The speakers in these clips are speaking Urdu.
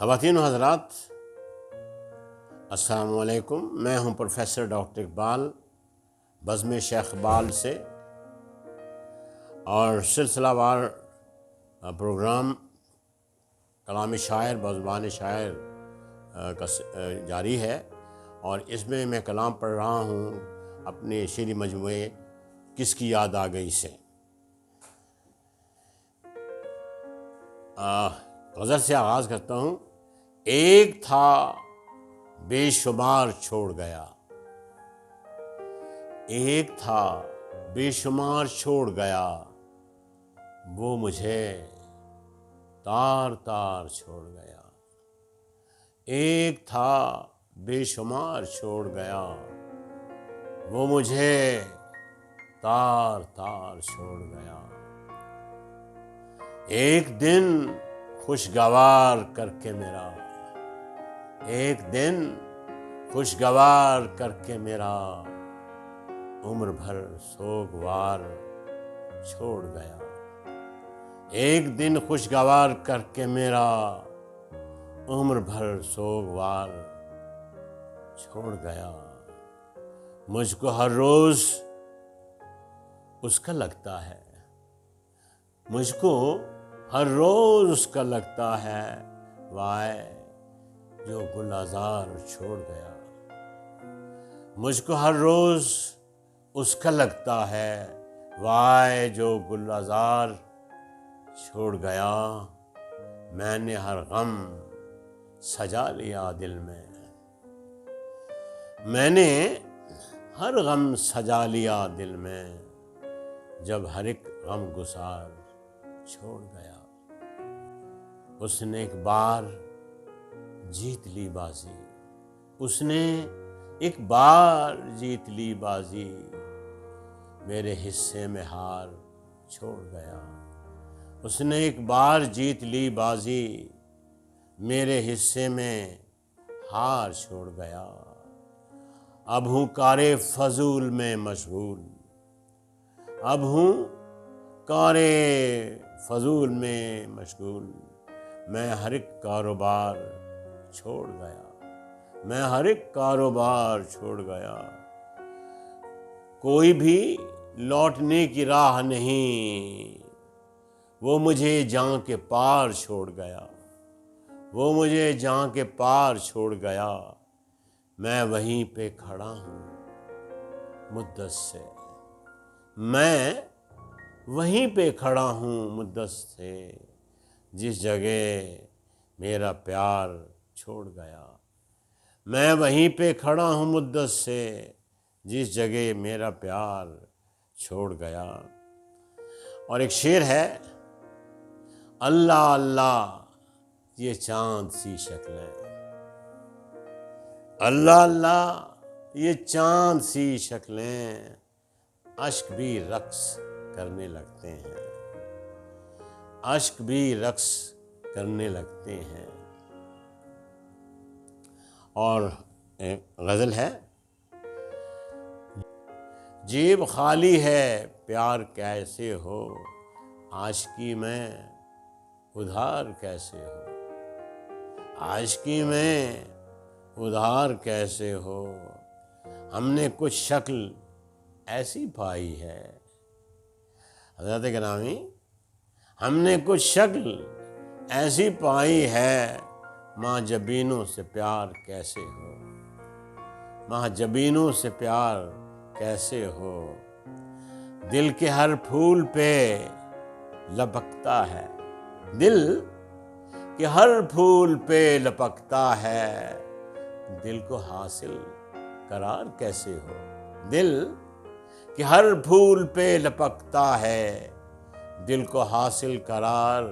خواتین و حضرات، السلام علیکم۔ میں ہوں پروفیسر ڈاکٹر اقبال، بزم شیخ اقبال سے، اور سلسلہ وار پروگرام کلام شاعر بزبان شاعر کا جاری ہے، اور اس میں کلام پڑھ رہا ہوں اپنے شعری مجموعے کس کی یاد آ گئی سے۔ غزل سے آغاز کرتا ہوں۔ ایک تھا بے شمار چھوڑ گیا، ایک تھا بے شمار چھوڑ گیا، وہ مجھے تار تار چھوڑ گیا۔ ایک تھا بے شمار چھوڑ گیا، وہ مجھے تار تار چھوڑ گیا۔ ایک دن خوشگوار کر کے میرا، ایک دن خوشگوار کر کے میرا، عمر بھر سوگوار چھوڑ گیا۔ ایک دن خوشگوار کر کے میرا، عمر بھر سوگوار چھوڑ گیا۔ مجھ کو ہر روز اس کا لگتا ہے، مجھ کو ہر روز اس کا لگتا ہے، وائے جو گل آزار چھوڑ گیا۔ مجھ کو ہر روز اس کا لگتا ہے، وائے جو گل آزار چھوڑ گیا۔ میں نے ہر غم سجا لیا دل میں، میں نے ہر غم سجا لیا دل میں، جب ہر ایک غم گسار چھوڑ گیا۔ اس نے ایک بار جیت لی بازی، اس نے ایک بار جیت لی بازی، میرے حصے میں ہار چھوڑ گیا۔ اس نے ایک بار جیت لی بازی، میرے حصے میں ہار چھوڑ گیا۔ اب ہوں کار فضول میں مشغول، اب ہوں کار فضول میں مشغول، میں ہر ایک کاروبار چھوڑ گیا، میں ہر ایک کاروبار چھوڑ گیا۔ کوئی بھی لوٹنے کی راہ نہیں، وہ مجھے جاں کے پار چھوڑ گیا، وہ مجھے جاں کے پار چھوڑ گیا۔ میں وہیں پہ کھڑا ہوں مدت سے، میں وہیں پہ کھڑا ہوں مدت سے، جس جگہ میرا پیار چھوڑ گیا۔ میں وہیں پہ کھڑا ہوں مدت سے، جس جگہ میرا پیار چھوڑ گیا۔ اور ایک شعر ہے، اللہ اللہ یہ چاند سی شکلیں، اللہ اللہ یہ چاند سی شکلیں، اشک بھی رقص کرنے لگتے ہیں، اشک بھی رقص کرنے لگتے ہیں۔ اور غزل ہے، جیب خالی ہے پیار کیسے ہو، عاشقی میں ادھار کیسے ہو، عاشقی میں ادھار کیسے ہو، ہم نے کچھ شکل ایسی پائی ہے۔ حضرت گرامی، ہم نے کچھ شکل ایسی پائی ہے، ماں جبینوں سے پیار کیسے ہو، ماں جبینوں سے پیار کیسے ہو، دل کے ہر پھول پہ لپکتا ہے، دل کے ہر پھول پہ لپکتا ہے، دل کو حاصل قرار کیسے ہو، دل کہ ہر پھول پہ لپکتا ہے، دل کو حاصل قرار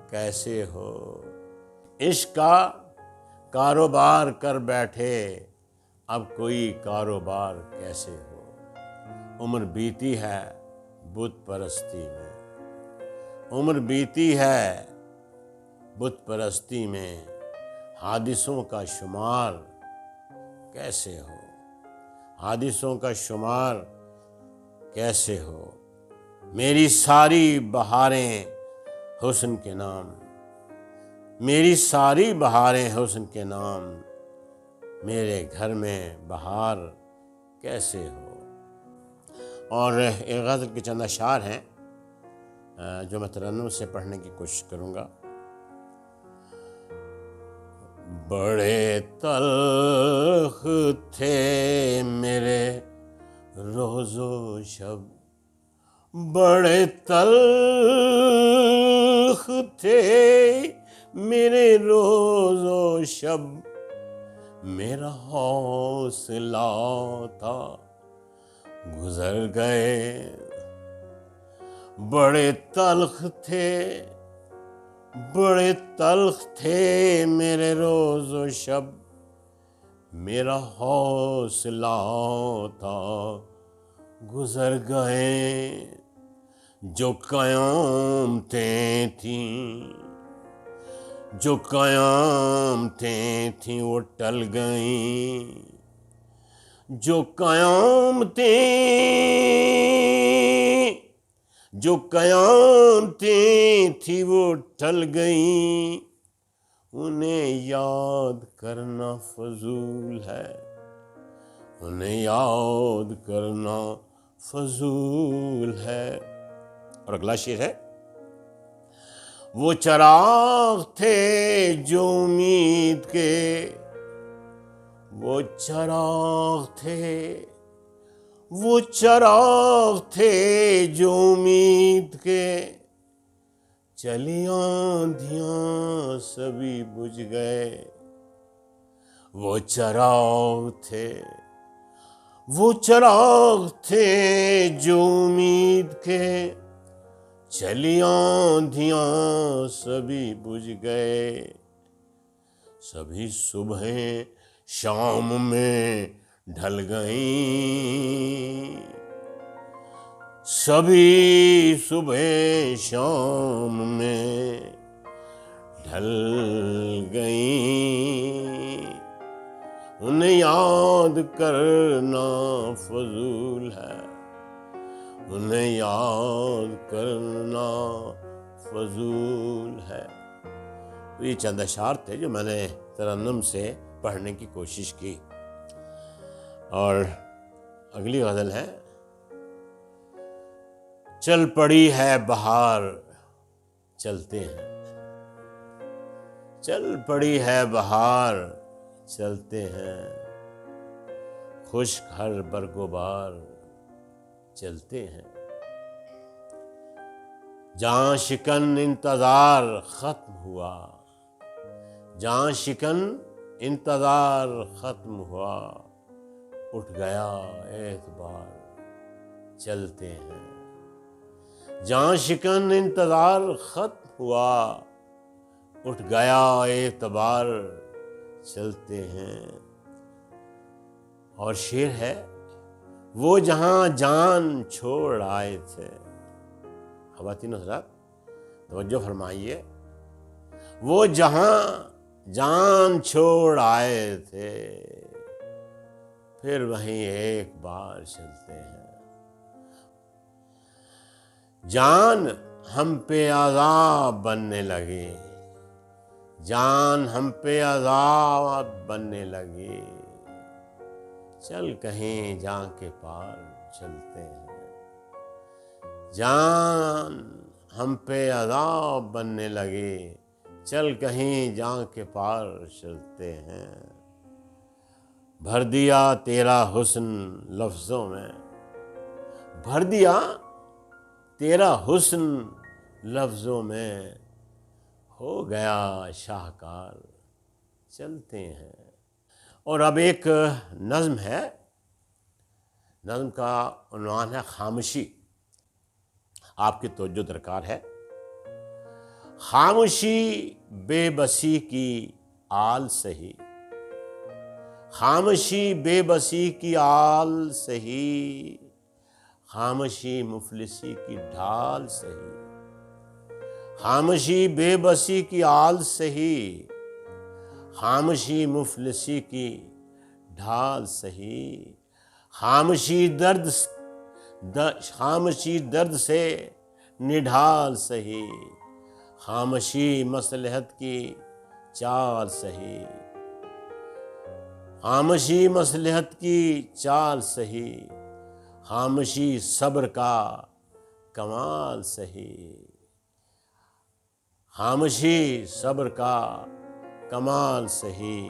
کیسے ہو۔ عشق کا کاروبار کر بیٹھے، اب کوئی کاروبار کیسے ہو، عمر بیتی ہے بت پرستی میں، عمر بیتی ہے بت پرستی میں، حادثوں کا شمار کیسے ہو، حادثوں کا شمار کیسے ہو۔ میری ساری بہاریں حسن کے نام، میری ساری بہاریں حسن کے نام، میرے گھر میں بہار کیسے ہو۔ اور ایک غزل کے چند اشعار ہیں جو میں ترنم سے پڑھنے کی کوشش کروں گا۔ بڑے تلخ تھے میرے روز و شب، بڑے تلخ تھے میرے روز و شب، میرا حوصلہ تھا گزر گئے۔ بڑے تلخ تھے، بڑے تلخ تھے میرے روز و شب، میرا حوصلہ تھا گزر گئے۔ جو قیامتیں تھیں، جو قیامتیں تھیں وہ ٹل گئیں، جو قیامتیں، جو قیامتیں تھیں وہ ٹل گئیں، انہیں یاد کرنا فضول ہے، انہیں یاد کرنا فضول ہے۔ اور اگلا شعر ہے، وہ چراغ تھے جو امید کے، وہ چراغ تھے، وہ چراغ تھے جو امید کے، چلی آندھیاں سبھی بجھ گئے۔ وہ چراغ تھے، وہ چراغ تھے جو امید کے، چلی آندھیاں سبھی بجھ گئے۔ سبھی صبحیں شام میں ڈھل گئیں، سبھی صبح شام میں ڈھل گئیں، انہیں یاد کرنا فضول ہے، انہیں یاد کرنا فضول ہے۔ یہ چند اشعار تھے جو میں نے ترنم سے پڑھنے کی کوشش کی۔ اور اگلی غزل ہے، چل پڑی ہے بہار چلتے ہیں، چل پڑی ہے بہار چلتے ہیں، خشک ہر برگ و بار چلتے ہیں، جاں شکن انتظار ختم ہوا، جاں شکن انتظار ختم ہوا، اٹھ گیا اعتبار چلتے ہیں، جاں شکن انتظار ختم ہوا، اٹھ گیا اعتبار چلتے ہیں۔ اور شعر ہے، وہ جہاں جان چھوڑ آئے تھے، خواتین حضرات توجہ فرمائیے، وہ جہاں جان چھوڑ آئے تھے، پھر وہیں ایک بار چلتے ہیں۔ جان ہم پہ عذاب بننے لگی، جان ہم پہ عذاب بننے لگی، چل کہیں جاں کے پار چلتے ہیں، جان ہم پہ عذاب بننے لگی، چل کہیں جاں کے پار چلتے ہیں۔ بھر دیا تیرا حسن لفظوں میں، بھر دیا تیرا حسن لفظوں میں، ہو گیا شاہکار چلتے ہیں۔ اور اب ایک نظم ہے، نظم کا عنوان ہے خاموشی، آپ کی توجہ درکار ہے۔ خاموشی بے بسی کی آل سہی، خاموشی بے بسی کی آل سہی، خاموشی مفلسی کی ڈھال سہی، خاموشی بے بسی کی آل سہی، خاموشی مفلسی کی ڈھال سہی، خاموشی درد سے نڈھال سہی، خاموشی مصلحت کی چال سہی، خاموشی مصلحت کی چال سہی، خاموشی صبر کا کمال سہی، خاموشی صبر کا کمال سہی،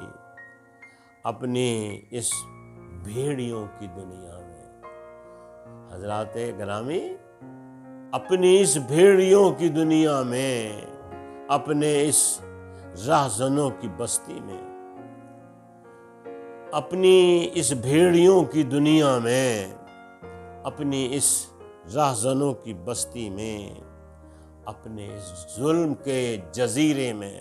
اپنی اس بھیڑیوں کی دنیا میں۔ حضرات گرامی، اپنی اس بھیڑیوں کی دنیا میں، اپنے اس رہزنوں کی بستی میں، اپنی اس بھیڑیوں کی دنیا میں، اپنی اس رہزنوں کی بستی میں، اپنے اس ظلم کے جزیرے میں،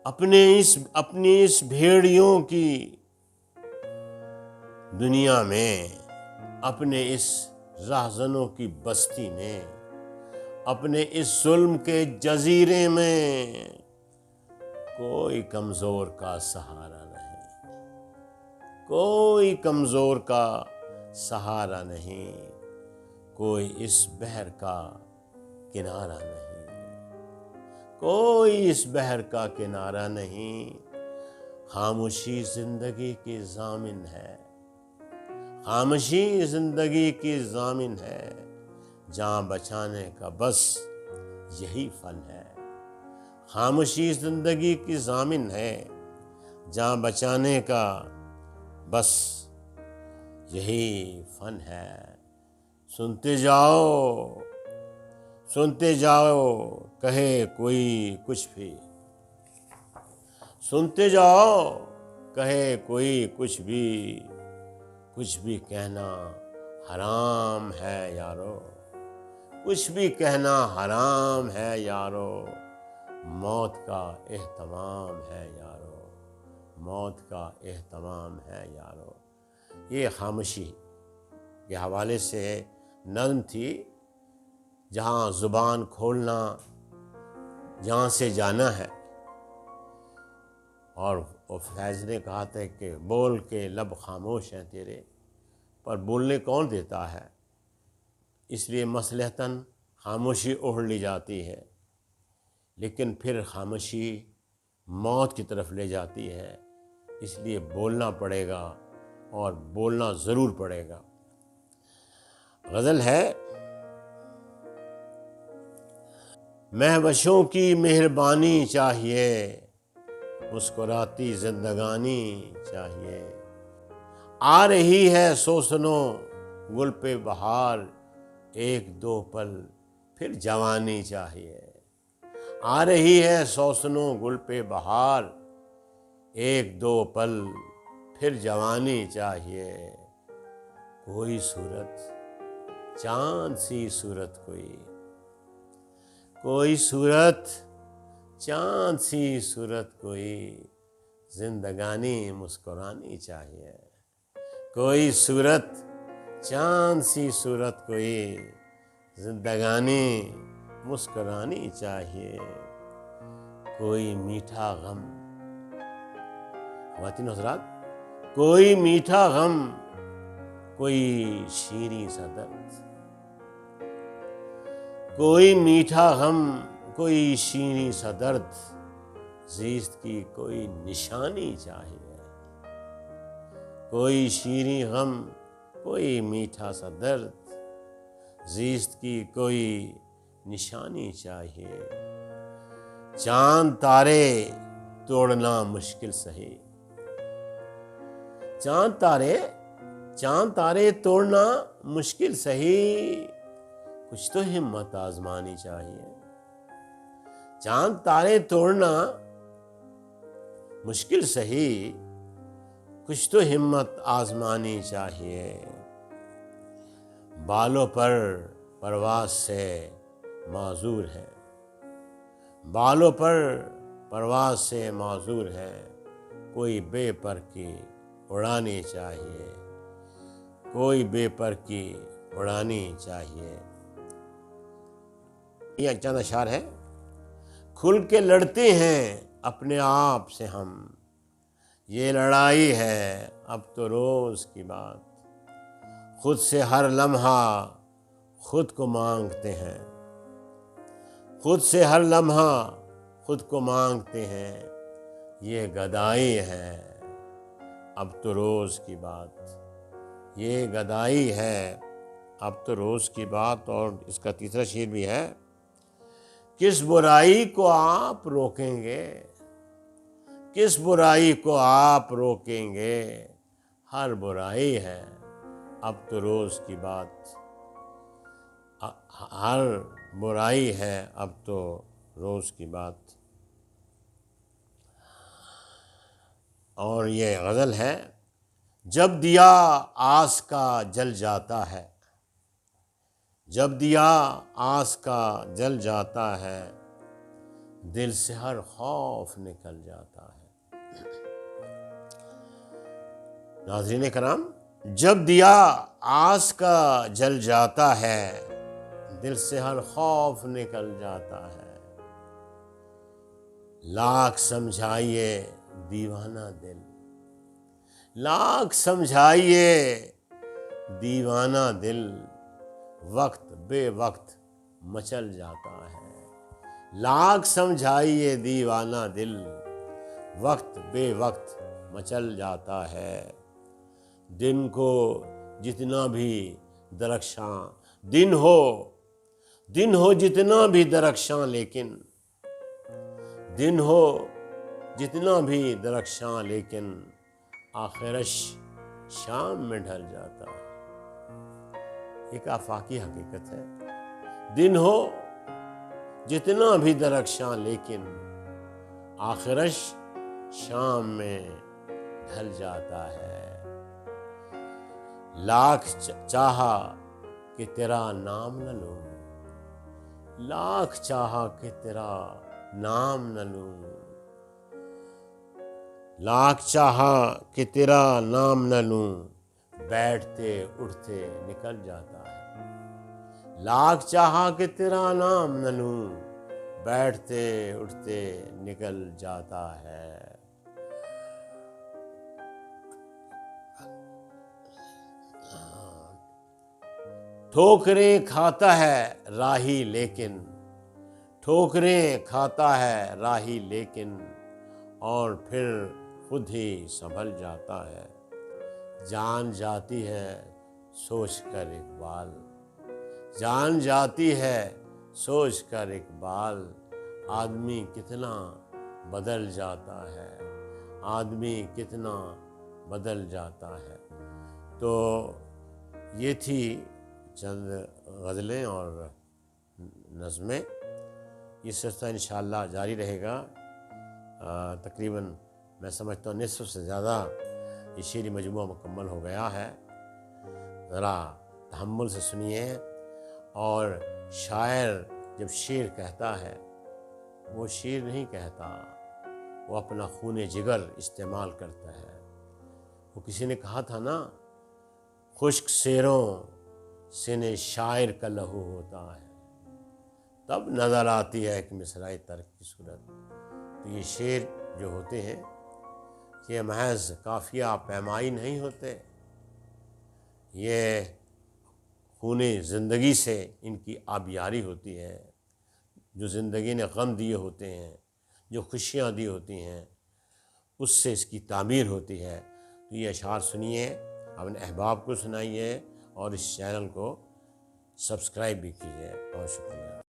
اپنی اس بھیڑیوں کی دنیا میں، اپنے اس رہزنوں کی بستی میں، اپنے اس ظلم کے جزیرے میں کوئی کمزور کا سہارا نہیں، کوئی کمزور کا سہارا نہیں، کوئی اس بحر کا کنارہ نہیں، کوئی اس بحر کا کنارہ نہیں۔ خاموشی زندگی کی ضامن ہے، خاموشی زندگی کی ضامن ہے، جان بچانے کا بس یہی فن ہے۔ خاموشی زندگی کی ضامن ہے، جان بچانے کا بس یہی فن ہے۔ سنتے جاؤ، سنتے جاؤ، کہے کوئی کچھ بھی، سنتے جاؤ، کہے کوئی کچھ بھی کہنا حرام ہے یارو، کچھ بھی کہنا حرام ہے یارو، موت کا اہتمام ہے یارو، موت کا اہتمام ہے یارو۔ یہ خاموشی کے حوالے سے نظم تھی، جہاں زبان کھولنا، جہاں سے جانا ہے، اور فیض نے کہا تھا کہ بول کے لب خاموش ہیں تیرے، پر بولنے کون دیتا ہے، اس لیے مصلحتاً خاموشی اوڑھ لی جاتی ہے، لیکن پھر خاموشی موت کی طرف لے جاتی ہے، اس لیے بولنا پڑے گا، اور بولنا ضرور پڑے گا۔ غزل ہے، مہوشوں کی مہربانی چاہیے، مسکراتی زندگانی چاہیے، آ رہی ہے سو سنو گل پہ بہار، ایک دو پل پھر جوانی چاہیے، آ رہی ہے سو سنو گل پہ بہار، ایک دو پل پھر جوانی چاہیے، کوئی صورت چاند سی صورت کوئی صورت چاند سی صورت کوئی، زندگانی مسکرانی چاہیے، کوئی صورت چاند سی صورت کوئی، زندگانی مسکرانی چاہیے، کوئی میٹھا غم، خواتین حضرات، کوئی میٹھا غم، کوئی شیریں سا درد، کوئی میٹھا غم، کوئی شیریں سا درد، زیست کی کوئی نشانی چاہیے، کوئی شیریں غم، کوئی میٹھا سا درد، زیست کی کوئی نشانی چاہیے، چاند تارے توڑنا مشکل سہی، چاند تارے توڑنا مشکل سہی، کچھ تو ہمت آزمانی چاہیے، چاند تارے توڑنا مشکل سہی، کچھ تو ہمت آزمانی چاہیے، بالوں پر پرواز سے معذور ہے، بالوں پر پرواز سے معذور ہے، کوئی بے پر کی اڑانی چاہیے، کوئی بے پر کی اڑانی چاہیے۔ یہ چند اشعار ہے، کھل کے لڑتے ہیں اپنے آپ سے ہم، یہ لڑائی ہے اب تو روز کی بات، خود سے ہر لمحہ خود کو مانگتے ہیں، خود سے ہر لمحہ خود کو مانگتے ہیں یہ گدائی ہے اب تو روز کی بات، یہ گدائی ہے اب تو روز کی بات۔ اور اس کا تیسرا شعر بھی ہے، کس برائی کو آپ روکیں گے، کس برائی کو آپ روکیں گے، ہر برائی ہے اب تو روز کی بات، ہر برائی ہے اب تو روز کی بات۔ اور یہ غزل ہے، جب دیا آس کا جل جاتا ہے، جب دیا آس کا جل جاتا ہے، دل سے ہر خوف نکل جاتا ہے۔ ناظرین کرام، جب دیا آس کا جل جاتا ہے، دل سے ہر خوف نکل جاتا ہے، لاکھ سمجھائیے دیوانہ دل، لاکھ سمجھائیے دیوانہ دل، وقت بے وقت مچل جاتا ہے، لاکھ سمجھائیے دیوانہ دل، وقت بے وقت مچل جاتا ہے۔ دن کو جتنا بھی درخشاں دن ہو جتنا بھی درخشاں، لیکن دن ہو جتنا بھی درخشاں، لیکن آخرش شام میں ڈھل جاتا ہے۔ ایک آفاقی حقیقت ہے، دن ہو جتنا بھی درخشاں، لیکن آخرش شام میں ڈھل جاتا ہے۔ لاکھ چاہا کہ تیرا نام نہ لوں، لاکھ چاہا کہ تیرا نام نہ لوں، لاکھ چاہا کہ تیرا نام نہ لوں، بیٹھتے اٹھتے نکل جاتا ہے، لاکھ چاہا کہ تیرا نام نہ لوں، بیٹھتے اٹھتے نکل جاتا ہے۔ ٹھوکریں کھاتا ہے راہی لیکن، ٹھوکریں کھاتا ہے راہی لیکن، اور پھر خود ہی سنبھل جاتا ہے۔ جان جاتی ہے سوچ کر اقبال، جان جاتی ہے سوچ کر اقبال، آدمی کتنا بدل جاتا ہے، آدمی کتنا بدل جاتا ہے۔ تو یہ تھی چند غزلیں اور نظمیں، یہ سلسلہ انشاءاللہ جاری رہے گا۔ تقریباً میں سمجھتا ہوں نصف سے زیادہ یہ شعری مجموعہ مکمل ہو گیا ہے، ذرا تحمل سے سنیے۔ اور شاعر جب شعر کہتا ہے، وہ شعر نہیں کہتا، وہ اپنا خون جگر استعمال کرتا ہے۔ وہ کسی نے کہا تھا نا، خشک سیروں سینے شاعر کا لہو ہوتا ہے، تب نظر آتی ہے ایک مصرعِ ترک کی صورت۔ تو یہ شعر جو ہوتے ہیں، یہ محض قافیہ پیمائی نہیں ہوتے، یہ خون زندگی سے ان کی آبیاری ہوتی ہے۔ جو زندگی نے غم دیے ہوتے ہیں، جو خوشیاں دی ہوتی ہیں، اس سے اس کی تعمیر ہوتی ہے۔ تو یہ اشعار سنیے، اپنے احباب کو سنائیے، اور اس چینل کو سبسکرائب بھی کیجیے۔ بہت شکریہ۔